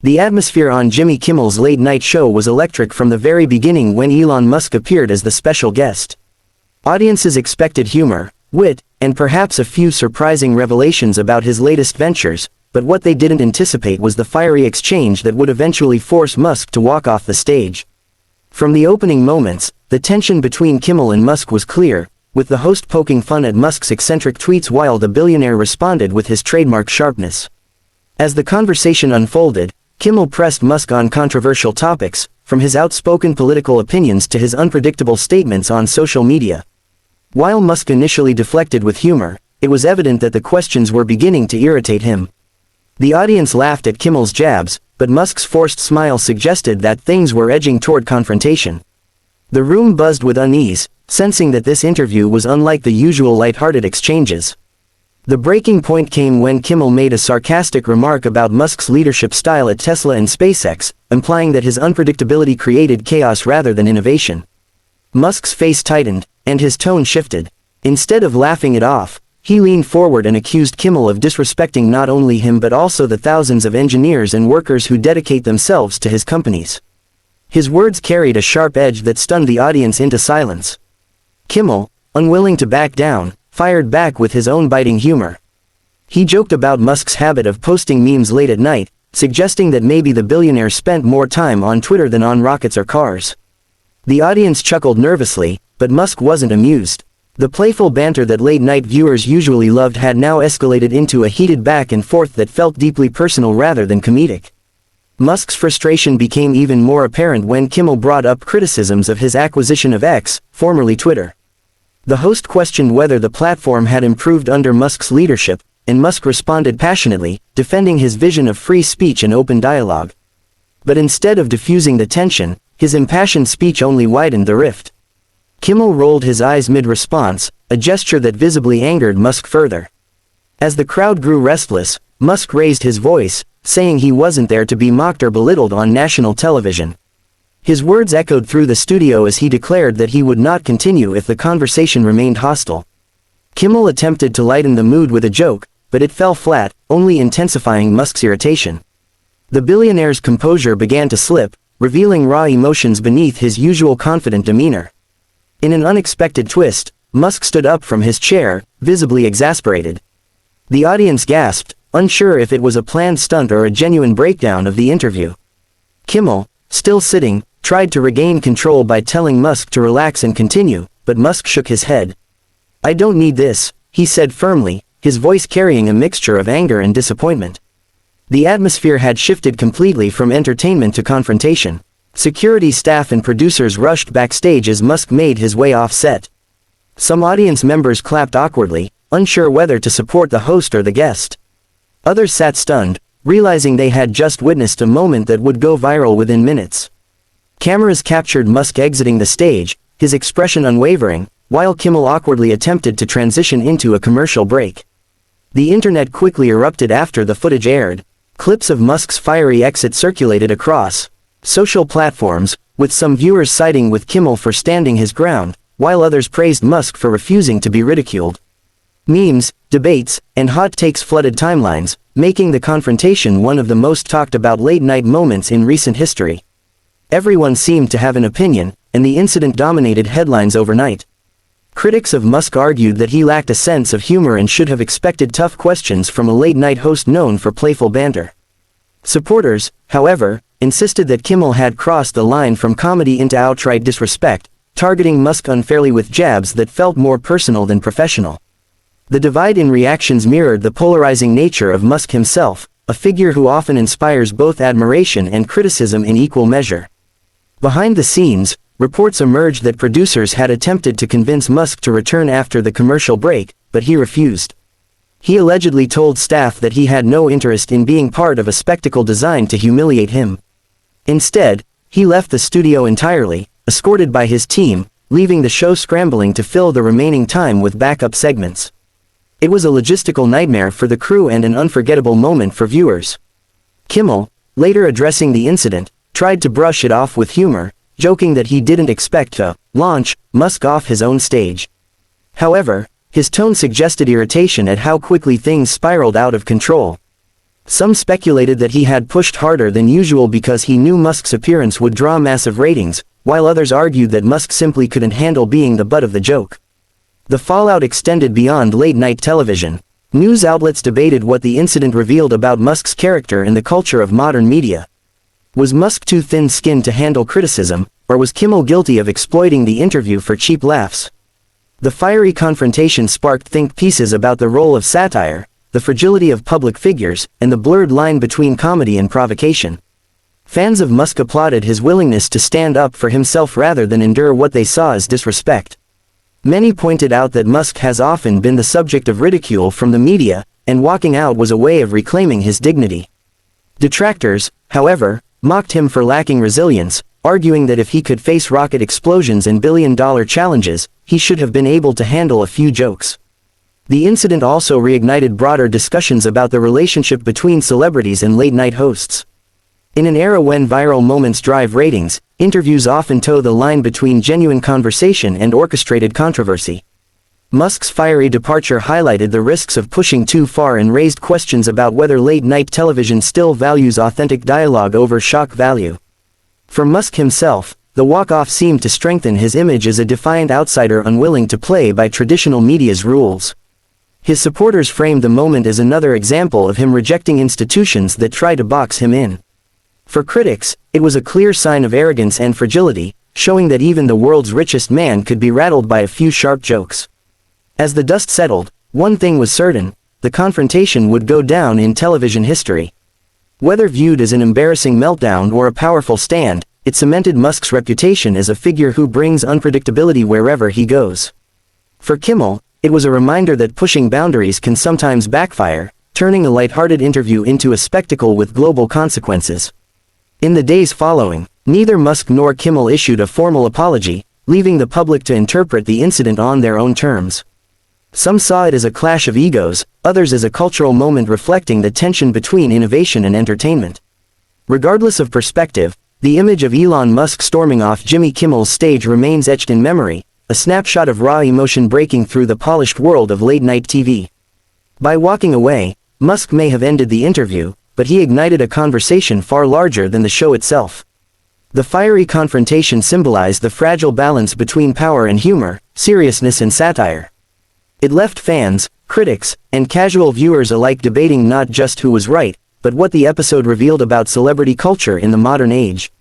The atmosphere on Jimmy Kimmel's late-night show was electric from the very beginning when Elon Musk appeared as the special guest. Audiences expected humor, wit, and perhaps a few surprising revelations about his latest ventures, but what they didn't anticipate was the fiery exchange that would eventually force Musk to walk off the stage. From the opening moments, the tension between Kimmel and Musk was clear, with the host poking fun at Musk's eccentric tweets while the billionaire responded with his trademark sharpness. As the conversation unfolded, Kimmel pressed Musk on controversial topics, from his outspoken political opinions to his unpredictable statements on social media. While Musk initially deflected with humor, it was evident that the questions were beginning to irritate him. The audience laughed at Kimmel's jabs, but Musk's forced smile suggested that things were edging toward confrontation. The room buzzed with unease, sensing that this interview was unlike the usual lighthearted exchanges. The breaking point came when Kimmel made a sarcastic remark about Musk's leadership style at Tesla and SpaceX, implying that his unpredictability created chaos rather than innovation. Musk's face tightened, and his tone shifted. Instead of laughing it off, he leaned forward and accused Kimmel of disrespecting not only him but also the thousands of engineers and workers who dedicate themselves to his companies. His words carried a sharp edge that stunned the audience into silence. Kimmel, unwilling to back down, fired back with his own biting humor. He joked about Musk's habit of posting memes late at night, suggesting that maybe the billionaire spent more time on Twitter than on rockets or cars. The audience chuckled nervously, but Musk wasn't amused. The playful banter that late-night viewers usually loved had now escalated into a heated back and forth that felt deeply personal rather than comedic. Musk's frustration became even more apparent when Kimmel brought up criticisms of his acquisition of X, formerly Twitter. The host questioned whether the platform had improved under Musk's leadership, and Musk responded passionately, defending his vision of free speech and open dialogue. But instead of diffusing the tension, his impassioned speech only widened the rift. Kimmel rolled his eyes mid-response, a gesture that visibly angered Musk further. As the crowd grew restless, Musk raised his voice, saying he wasn't there to be mocked or belittled on national television. His words echoed through the studio as he declared that he would not continue if the conversation remained hostile. Kimmel attempted to lighten the mood with a joke, but it fell flat, only intensifying Musk's irritation. The billionaire's composure began to slip, revealing raw emotions beneath his usual confident demeanor. In an unexpected twist, Musk stood up from his chair, visibly exasperated. The audience gasped, unsure if it was a planned stunt or a genuine breakdown of the interview. Kimmel, still sitting, tried to regain control by telling Musk to relax and continue, but Musk shook his head. "I don't need this," he said firmly, his voice carrying a mixture of anger and disappointment. The atmosphere had shifted completely from entertainment to confrontation. Security staff and producers rushed backstage as Musk made his way off set. Some audience members clapped awkwardly, unsure whether to support the host or the guest. Others sat stunned, realizing they had just witnessed a moment that would go viral within minutes. Cameras captured Musk exiting the stage, his expression unwavering, while Kimmel awkwardly attempted to transition into a commercial break. The internet quickly erupted after the footage aired. Clips of Musk's fiery exit circulated across social platforms, with some viewers siding with Kimmel for standing his ground, while others praised Musk for refusing to be ridiculed. Memes, debates, and hot takes flooded timelines, making the confrontation one of the most talked about late-night moments in recent history. Everyone seemed to have an opinion, and the incident dominated headlines overnight. Critics of Musk argued that he lacked a sense of humor and should have expected tough questions from a late-night host known for playful banter. Supporters, however, insisted that Kimmel had crossed the line from comedy into outright disrespect, targeting Musk unfairly with jabs that felt more personal than professional. The divide in reactions mirrored the polarizing nature of Musk himself, a figure who often inspires both admiration and criticism in equal measure. Behind the scenes, reports emerged that producers had attempted to convince Musk to return after the commercial break, but he refused. He allegedly told staff that he had no interest in being part of a spectacle designed to humiliate him. Instead, he left the studio entirely, escorted by his team, leaving the show scrambling to fill the remaining time with backup segments. It was a logistical nightmare for the crew and an unforgettable moment for viewers. Kimmel, later addressing the incident, tried to brush it off with humor, joking that he didn't expect to launch Musk off his own stage. However, his tone suggested irritation at how quickly things spiraled out of control. Some speculated that he had pushed harder than usual because he knew Musk's appearance would draw massive ratings, while others argued that Musk simply couldn't handle being the butt of the joke. The fallout extended beyond late-night television. News outlets debated what the incident revealed about Musk's character and the culture of modern media. Was Musk too thin-skinned to handle criticism, or was Kimmel guilty of exploiting the interview for cheap laughs? The fiery confrontation sparked think pieces about the role of satire, the fragility of public figures, and the blurred line between comedy and provocation. Fans of Musk applauded his willingness to stand up for himself rather than endure what they saw as disrespect. Many pointed out that Musk has often been the subject of ridicule from the media, and walking out was a way of reclaiming his dignity. Detractors, however, mocked him for lacking resilience, arguing that if he could face rocket explosions and billion-dollar challenges, he should have been able to handle a few jokes. The incident also reignited broader discussions about the relationship between celebrities and late-night hosts. In an era when viral moments drive ratings, interviews often toe the line between genuine conversation and orchestrated controversy. Musk's fiery departure highlighted the risks of pushing too far and raised questions about whether late-night television still values authentic dialogue over shock value. For Musk himself, the walk-off seemed to strengthen his image as a defiant outsider unwilling to play by traditional media's rules. His supporters framed the moment as another example of him rejecting institutions that try to box him in. For critics, it was a clear sign of arrogance and fragility, showing that even the world's richest man could be rattled by a few sharp jokes. As the dust settled, one thing was certain: the confrontation would go down in television history. Whether viewed as an embarrassing meltdown or a powerful stand, it cemented Musk's reputation as a figure who brings unpredictability wherever he goes. For Kimmel, it was a reminder that pushing boundaries can sometimes backfire, turning a lighthearted interview into a spectacle with global consequences. In the days following, neither Musk nor Kimmel issued a formal apology, leaving the public to interpret the incident on their own terms. Some saw it as a clash of egos, others as a cultural moment reflecting the tension between innovation and entertainment. Regardless of perspective, the image of Elon Musk storming off Jimmy Kimmel's stage remains etched in memory, a snapshot of raw emotion breaking through the polished world of late-night TV. By walking away, Musk may have ended the interview, but he ignited a conversation far larger than the show itself. The fiery confrontation symbolized the fragile balance between power and humor, seriousness and satire. It left fans, critics, and casual viewers alike debating not just who was right, but what the episode revealed about celebrity culture in the modern age.